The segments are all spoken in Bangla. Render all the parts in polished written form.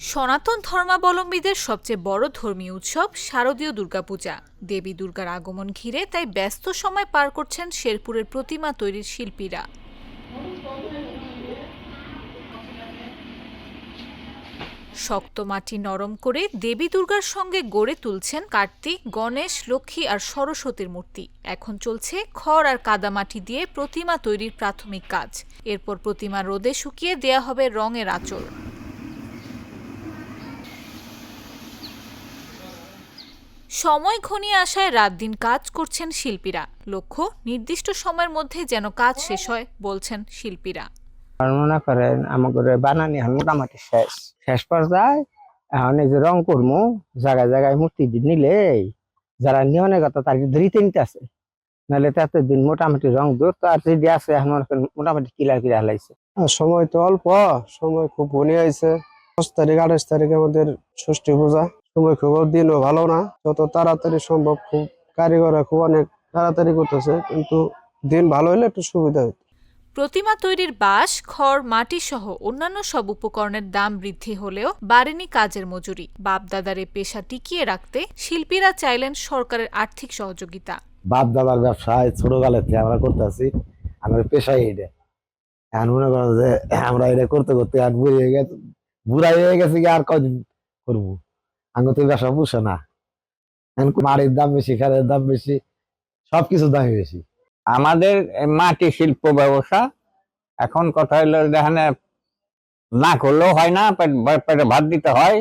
সনাতন ধর্মাবলম্বীদের সবচেয়ে বড় ধর্মীয় উৎসব শারদীয় দুর্গাপূজা। দেবী দুর্গার আগমন ঘিরে তাই ব্যস্ত সময় পার করছেন শেরপুরের প্রতিমা তৈরির শিল্পীরা। শক্ত মাটি নরম করে দেবী দুর্গার সঙ্গে গড়ে তুলছেন কার্তিক, গণেশ, লক্ষ্মী আর সরস্বতীর মূর্তি। এখন চলছে খড় আর কাদামাটি দিয়ে প্রতিমা তৈরির প্রাথমিক কাজ। এরপর প্রতিমা রোদে শুকিয়ে দেয়া হবে রঙের আঁচড়। সময় ঘনিয়ে আসায় রাত দিন কাজ করছেন শিল্পীরা। লক্ষ্য, নির্দিষ্ট সময়ের মধ্যে যেন কাজ শেষ হয়, বলছেন শিল্পীরা। মনে করেন আমাদের বানানি মোটামুটি শেষ পর্যায়ে এখন এই যে রং করবো জায়গায় জায়গায় মূর্তি নিলে যারা নিয়নের কথা তার ধরিতে নিতে আছে, নাহলে এতদিন মোটামুটি রং ধরতো আর যদি আছে এখন মোটামুটি কিলার কিলা হালাইছে। সময় তো অল্প, সময় খুব ঘনিয়ে আইছে। 5 তারিখ 28 তারিখ আমাদের ষষ্ঠী পূজা। সময় খুব দিনও ভালো না, যত তাড়াতাড়ি সম্ভব খুব কারিগররা খুব অনেক তাড়াতাড়ি করতেছে, কিন্তু দিন ভালো হলে একটু সুবিধা হতো। প্রতিমা তৈরির বাঁশ, খড়, মাটি সহ অন্যান্য সব উপকরণের দাম বৃদ্ধি হলেও বাড়েনি কাজের মজুরি। বাপ-দাদার এই পেশা টিকিয়ে রাখতে শিল্পীরা চাইলেন সরকারের আর্থিক সহযোগিতা। বাপ দাদার ব্যবসায় ছোটকালের থেকে আমরা করতেছি, আমার পেশাই এটা। এখন মনে করো যে আমরা এটা করতে করতে আর বুড়াই হয়ে গেছে কি আর কদিন করবো, আমি তো ব্যবসা পুষে না। এখন মাটির দাম বেশি, খালের দাম বেশি, সবকিছুর দামই বেশি। আমাদের মাটি শিল্প ব্যবসা এখন কথা হলো এখানে না করলেও হয় না, পেটে ভাত দিতে হয়,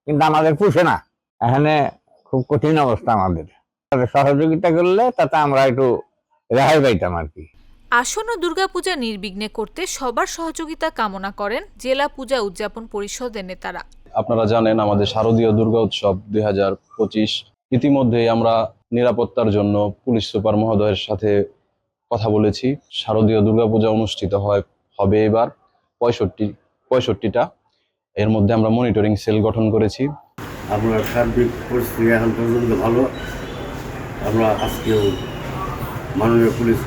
কিন্তু আমাদের পুষে না। এখানে খুব কঠিন অবস্থা। আমাদের সহযোগিতা করলে তাতে আমরা একটু রেহাই পাইতাম আর কি। আসন্ন দুর্গাপূজা নির্বিঘ্নে করতে সবার সহযোগিতা কামনা করেন জেলা পূজা উদযাপন পরিষদের নেতারা। আপনারা জানেন আমাদের শারদীয় দুর্গা উৎসব 2025 ইতিমধ্যেই আমরা নিরাপত্তার জন্য পুলিশ সুপার মহোদয়ের সাথে কথা বলেছি। শারদীয় দুর্গাপূজা অনুষ্ঠিত হবে এবার 65টা। এর মধ্যে আমরা মনিটরিং সেল গঠন করেছি। আপনার সার্বিক পরিস্থিতি এখন পর্যন্ত ভালো। আমরা আজকেও মাননীয় পুলিশ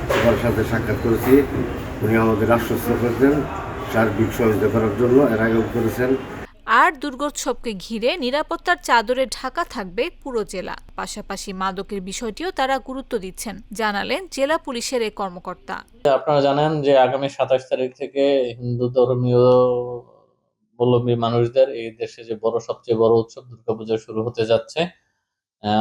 সুপারের সাথে সাক্ষাৎ করেছি। উনি আমাদের আশ্বস্ত করেছেন সার্বিক সহযোগিতা করার জন্য, এর আগেও করেছেন। আর দুর্গোৎসবকে ঘিরে নিরাপত্তার চাদরে ঢাকা থাকবে পুরো জেলা। পাশাপাশি মাদকের বিষয়টিও তারা গুরুত্ব দিচ্ছেন, জানালেন জেলা পুলিশের এই কর্মকর্তা। আপনারা জানেন যে আগামী 27 তারিখ থেকে হিন্দু ধর্মীয় অবলম্বী মানুষদের এই দেশে যে সবচেয়ে বড় উৎসব দুর্গাপূজা শুরু হতে যাচ্ছে।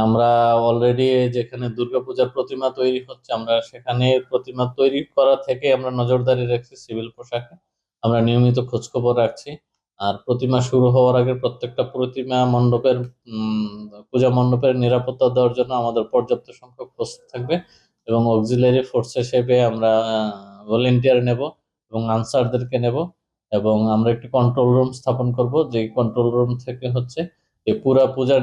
আমরা অলরেডি যেখানে দুর্গাপূজার প্রতিমা তৈরি হচ্ছে, আমরা সেখানে প্রতিমা তৈরি করা থেকে আমরা নজরদারি রাখছি। সিভিল পোশাকে আমরা নিয়মিত খোঁজখবর রাখছি। আর প্রতিমা শুরু হওয়ার আগে প্রত্যেকটা প্রতিমা মণ্ডপের পূজা মণ্ডপের নিরাপত্তা দেওয়ার জন্য আমাদের পর্যাপ্ত সংখ্যক প্রস্তুত থাকবে এবং অক্সিলারি ফোর্স হিসেবে আমরা ভলেন্টিয়ার নেব এবং আনসারদেরকে নেব এবং আমরা একটি কন্ট্রোল রুম স্থাপন করব, যে কন্ট্রোল রুম থেকে এই পুরা পূজার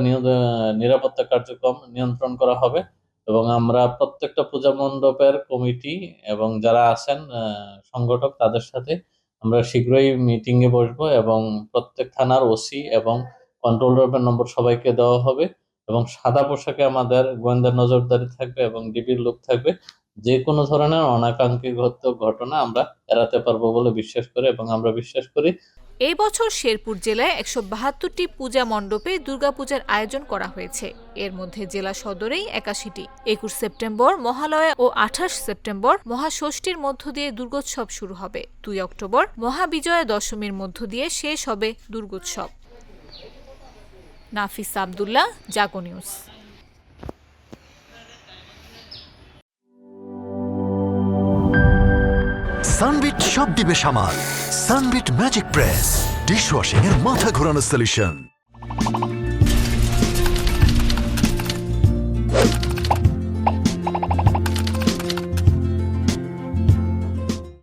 নিরাপত্তা কার্যক্রম নিয়ন্ত্রণ করা হবে। এবং আমরা প্রত্যেকটা পূজা মণ্ডপের কমিটি এবং যারা আছেন সংগঠক তাদের সাথে আমরা শীঘ্রই মিটিং এ বসবো এবং প্রত্যেক থানার ওসি এবং কন্ট্রোল রুমের নম্বর সবাইকে দেওয়া হবে এবং সাদা পোশাকে আমাদের গোয়েন্দা নজরদারি থাকবে এবং ডিবির লোক থাকবে। যে কোনো ধরনের অনাকাঙ্ক্ষিত ঘটনা আমরা এড়াতে পারবো বলে বিশ্বাস করি এবং আমরা বিশ্বাস করি। এই বছর শেরপুর জেলায় 172টি পূজা মণ্ডপে দুর্গাপূজার আয়োজন করা হয়েছে। এর মধ্যে জেলা সদরেই 81টি। 21 সেপ্টেম্বর মহালয়া ও 28 সেপ্টেম্বর মহাষষ্ঠীর মধ্য দিয়ে দুর্গোৎসব শুরু হবে। 2 অক্টোবর মহাবিজয়া দশমীর মধ্য দিয়ে শেষ হবে দুর্গোৎসব। নাফিস আব্দুল্লাহ, জাগো নিউজ। সানবিট সব দিবে সামাল। সানবিট ম্যাজিক প্রেস ডিশওয়াশিং এর মাথা ঘোরানো সলিউশন।